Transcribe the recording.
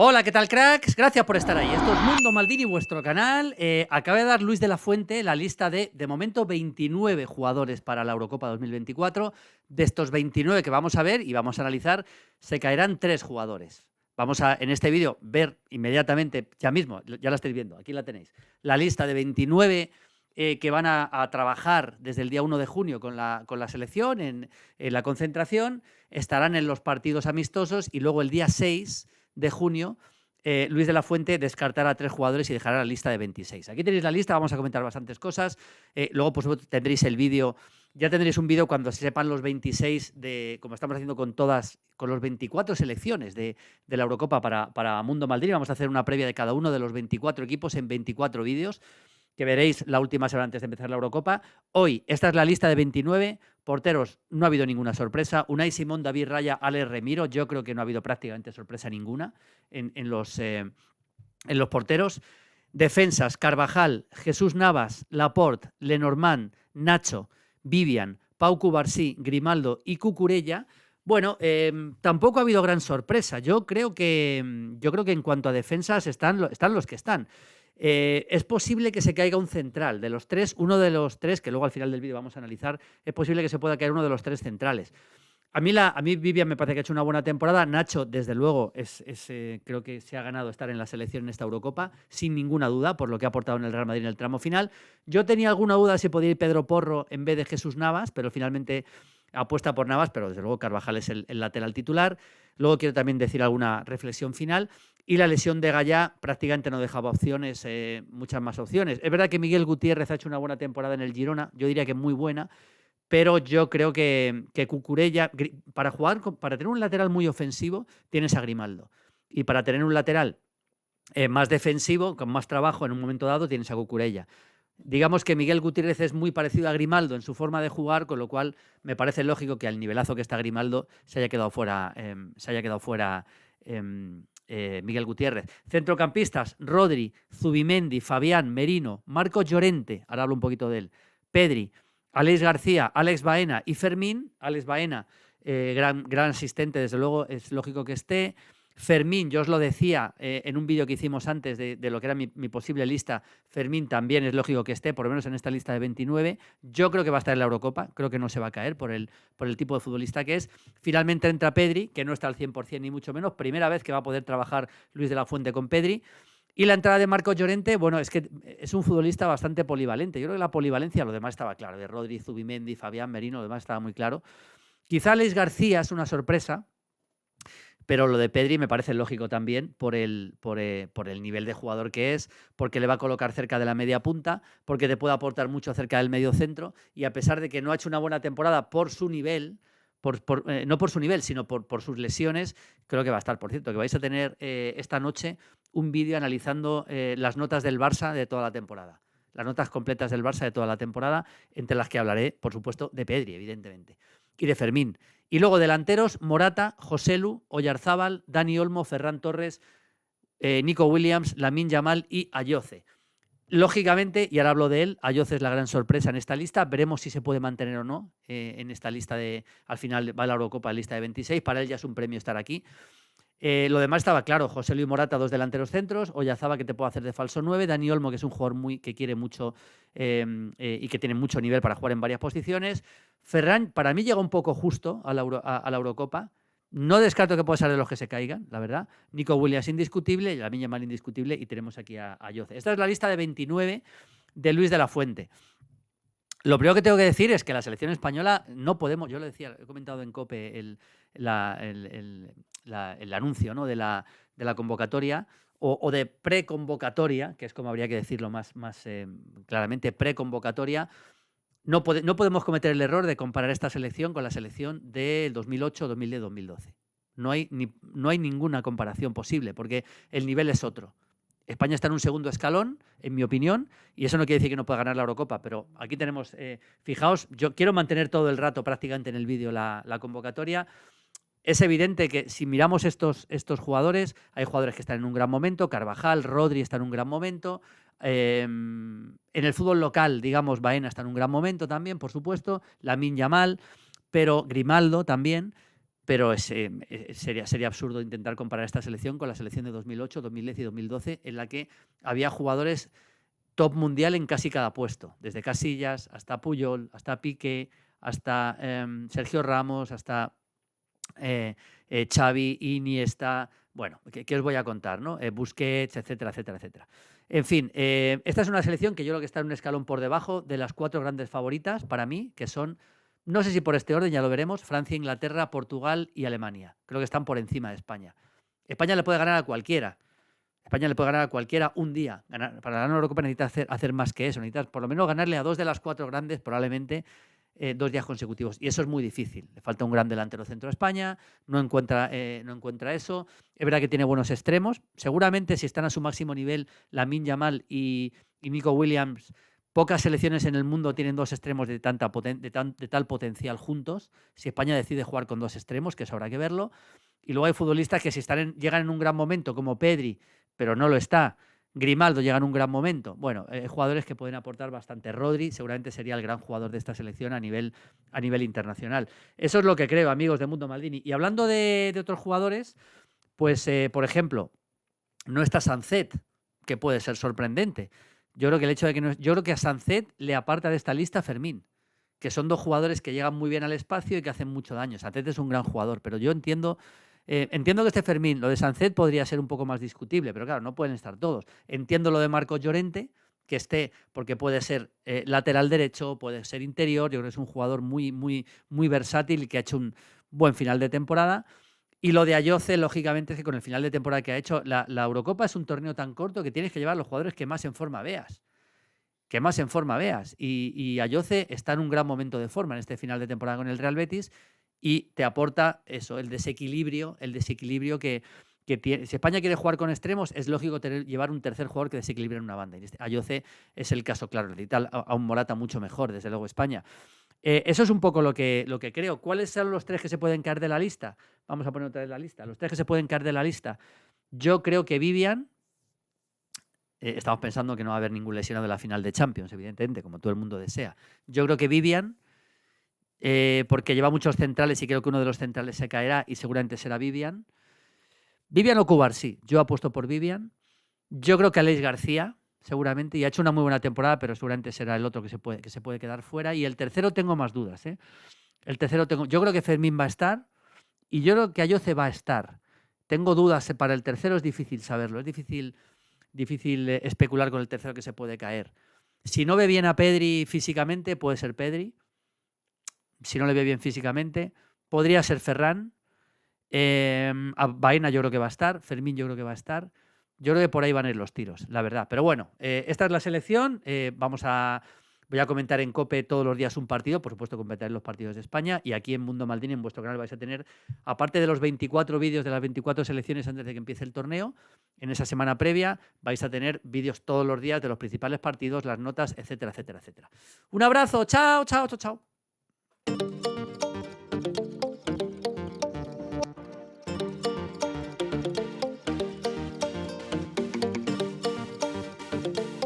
Hola, ¿qué tal, cracks? Gracias por estar ahí. Esto es Mundo Maldini, vuestro canal. Acaba de dar Luis de la Fuente la lista de momento, 29 jugadores para la Eurocopa 2024. De estos 29 que vamos a ver y vamos a analizar, se caerán 3 jugadores. Vamos a, en este vídeo, ver inmediatamente, ya mismo, ya la estáis viendo, aquí la tenéis, la lista de 29 que van a trabajar desde el día 1 de junio con la selección en la concentración, estarán en los partidos amistosos y luego el día 6 de junio, Luis de la Fuente descartará a 3 jugadores y dejará la lista de 26. Aquí tenéis la lista, vamos a comentar bastantes cosas. Luego, por supuesto, tendréis el vídeo. Ya tendréis un vídeo cuando se sepan los 26, como estamos haciendo con los 24 selecciones de la Eurocopa para Mundo Maldini. Vamos a hacer una previa de cada uno de los 24 equipos en 24 vídeos, que veréis la última semana antes de empezar la Eurocopa. Hoy, esta es la lista de 29. Porteros, no ha habido ninguna sorpresa. Unai Simón, David Raya, Alex Remiro. Yo creo que no ha habido prácticamente sorpresa ninguna en los porteros. Defensas, Carvajal, Jesús Navas, Laporte, Lenormand, Nacho, Vivian, Pau Cubarsí, Grimaldo y Cucurella. Bueno, tampoco ha habido gran sorpresa. Yo creo que en cuanto a defensas están los que están. Es posible que se caiga un central de los 3, uno de los 3, que luego al final del vídeo vamos a analizar, es posible que se pueda caer uno de los 3 centrales. A mí Vivian me parece que ha hecho una buena temporada. Nacho, desde luego, creo que se ha ganado estar en la selección en esta Eurocopa, sin ninguna duda, por lo que ha aportado en el Real Madrid en el tramo final. Yo tenía alguna duda si podía ir Pedro Porro en vez de Jesús Navas, pero finalmente apuesta por Navas, pero desde luego Carvajal es el lateral titular. Luego quiero también decir alguna reflexión final. Y la lesión de Gallá prácticamente no dejaba opciones, muchas más opciones. Es verdad que Miguel Gutiérrez ha hecho una buena temporada en el Girona, yo diría que muy buena, pero yo creo que Cucurella, para tener un lateral muy ofensivo, tienes a Grimaldo. Y para tener un lateral más defensivo, con más trabajo en un momento dado, tienes a Cucurella. Digamos que Miguel Gutiérrez es muy parecido a Grimaldo en su forma de jugar, con lo cual me parece lógico que al nivelazo que está Grimaldo se haya quedado fuera Miguel Gutiérrez. Centrocampistas, Rodri, Zubimendi, Fabián, Merino, Marcos Llorente, ahora hablo un poquito de él, Pedri, Alex García, Alex Baena y Fermín. Alex Baena, gran asistente, desde luego, es lógico que esté. Fermín, yo os lo decía en un vídeo que hicimos antes de lo que era mi posible lista. Fermín también es lógico que esté, por lo menos en esta lista de 29. Yo creo que va a estar en la Eurocopa, creo que no se va a caer por el tipo de futbolista que es. Finalmente entra Pedri, que no está al 100% ni mucho menos. Primera vez que va a poder trabajar Luis de la Fuente con Pedri. Y la entrada de Marcos Llorente, bueno, es que es un futbolista bastante polivalente. Yo creo que la polivalencia, lo demás estaba claro, de Rodri, Zubimendi, Fabián, Merino, lo demás estaba muy claro. Quizá Alex García es una sorpresa, pero lo de Pedri me parece lógico también por el nivel de jugador que es, porque le va a colocar cerca de la media punta, porque te puede aportar mucho cerca del medio centro, y a pesar de que no ha hecho una buena temporada por su nivel, no por su nivel, sino por sus lesiones, creo que va a estar. Por cierto, que vais a tener esta noche un vídeo analizando las notas del Barça de toda la temporada. Las notas completas del Barça de toda la temporada, entre las que hablaré, por supuesto, de Pedri, evidentemente, y de Fermín. Y luego delanteros, Morata, Joselu, Oyarzábal, Dani Olmo, Ferran Torres, Nico Williams, Lamine Yamal y Ayoce. Lógicamente, y ahora hablo de él, Ayoce es la gran sorpresa en esta lista. Veremos si se puede mantener o no en esta lista al final va la Eurocopa, lista de 26. Para él ya es un premio estar aquí. Lo demás estaba claro, José Luis Morata, 2 delanteros centros, Oyarzábal, que te puede hacer de falso 9, Dani Olmo, que es un jugador que quiere mucho y que tiene mucho nivel para jugar en varias posiciones. Ferran, para mí, llega un poco justo a la Eurocopa. No descarto que pueda ser de los que se caigan, la verdad. Nico Williams indiscutible, Lamine Yamal indiscutible, y tenemos aquí a Ayoce. Esta es la lista de 29 de Luis de la Fuente. Lo primero que tengo que decir es que la selección española no podemos, yo lo decía, he comentado en COPE el anuncio, ¿no?, de la convocatoria o de preconvocatoria, que es como habría que decirlo más claramente, preconvocatoria. No podemos cometer el error de comparar esta selección con la selección del 2008, 2010, 2012. No hay ninguna comparación posible porque el nivel es otro. España está en un segundo escalón, en mi opinión, y eso no quiere decir que no pueda ganar la Eurocopa, pero aquí tenemos, fijaos, yo quiero mantener todo el rato prácticamente en el vídeo la convocatoria. Es evidente que si miramos estos jugadores, hay jugadores que están en un gran momento, Carvajal, Rodri está en un gran momento, en el fútbol local, digamos, Baena está en un gran momento también, por supuesto, Lamine Yamal, pero Grimaldo también. pero sería absurdo intentar comparar esta selección con la selección de 2008, 2010 y 2012, en la que había jugadores top mundial en casi cada puesto, desde Casillas hasta Puyol, hasta Piqué, hasta Sergio Ramos, hasta Xavi, Iniesta, bueno, ¿qué os voy a contar, ¿no? Busquets, etcétera, etcétera, etcétera. En fin, esta es una selección que yo creo que está en un escalón por debajo de las 4 grandes favoritas para mí, que son, no sé si por este orden, ya lo veremos, Francia, Inglaterra, Portugal y Alemania. Creo que están por encima de España. España le puede ganar a cualquiera. España le puede ganar a cualquiera un día. Para ganar la Eurocopa necesitas hacer más que eso. Necesitas por lo menos ganarle a 2 de las 4 grandes, probablemente 2 días consecutivos. Y eso es muy difícil. Le falta un gran delantero centro a España, no encuentra eso. Es verdad que tiene buenos extremos. Seguramente si están a su máximo nivel, Lamine Yamal y Nico Williams, pocas selecciones en el mundo tienen 2 extremos de tal potencial juntos. Si España decide jugar con 2 extremos, que eso habrá que verlo. Y luego hay futbolistas que si llegan en un gran momento, como Pedri, pero no lo está. Grimaldo llega en un gran momento. Bueno, jugadores que pueden aportar bastante. Rodri seguramente sería el gran jugador de esta selección a nivel internacional. Eso es lo que creo, amigos de Mundo Maldini. Y hablando de otros jugadores, pues, por ejemplo, no está Sancet, que puede ser sorprendente. Yo creo que el hecho de que yo creo que a Sancet le aparta de esta lista Fermín, que son 2 jugadores que llegan muy bien al espacio y que hacen mucho daño. Sancet es un gran jugador, pero yo entiendo que este Fermín, lo de Sancet podría ser un poco más discutible, pero claro, no pueden estar todos. Entiendo lo de Marcos Llorente, que esté, porque puede ser lateral derecho, puede ser interior. Yo creo que es un jugador muy, muy, muy versátil y que ha hecho un buen final de temporada. Y lo de Ayoce, lógicamente, es que con el final de temporada que ha hecho, la Eurocopa es un torneo tan corto que tienes que llevar a los jugadores que más en forma veas. Y Ayoce está en un gran momento de forma en este final de temporada con el Real Betis y te aporta eso, el desequilibrio que tiene. Si España quiere jugar con extremos, es lógico llevar un tercer jugador que desequilibre en una banda. Y Ayoce es el caso claro. Necesita a un Morata mucho mejor, desde luego, España. Eso es un poco lo que creo. ¿Cuáles son los 3 que se pueden caer de la lista? Vamos a poner otra vez la lista. Los 3 que se pueden caer de la lista. Yo creo que Vivian. Estamos pensando que no va a haber ningún lesionado de la final de Champions, evidentemente, como todo el mundo desea. Yo creo que Vivian, porque lleva muchos centrales y creo que uno de los centrales se caerá y seguramente será Vivian. Vivian o Cubarsí. Yo apuesto por Vivian. Yo creo que Aleix García, seguramente, y ha hecho una muy buena temporada, pero seguramente será el otro que se puede quedar fuera. Y el tercero tengo más dudas. Yo creo que Fermín va a estar y yo creo que Ayoce va a estar. Tengo dudas para el tercero, es difícil saberlo, es difícil especular con el tercero que se puede caer. Si no ve bien a Pedri físicamente, puede ser Pedri. Si no le ve bien físicamente, podría ser Ferran. A Baena yo creo que va a estar. Fermín yo creo que va a estar. Yo creo que por ahí van a ir los tiros, la verdad. Pero bueno, esta es la selección. Voy a comentar en COPE todos los días un partido. Por supuesto, comentaré los partidos de España. Y aquí en Mundo Maldini, en vuestro canal, vais a tener, aparte de los 24 vídeos de las 24 selecciones antes de que empiece el torneo, en esa semana previa vais a tener vídeos todos los días de los principales partidos, las notas, etcétera, etcétera, etcétera. Un abrazo. Chao, chao, chao, chao.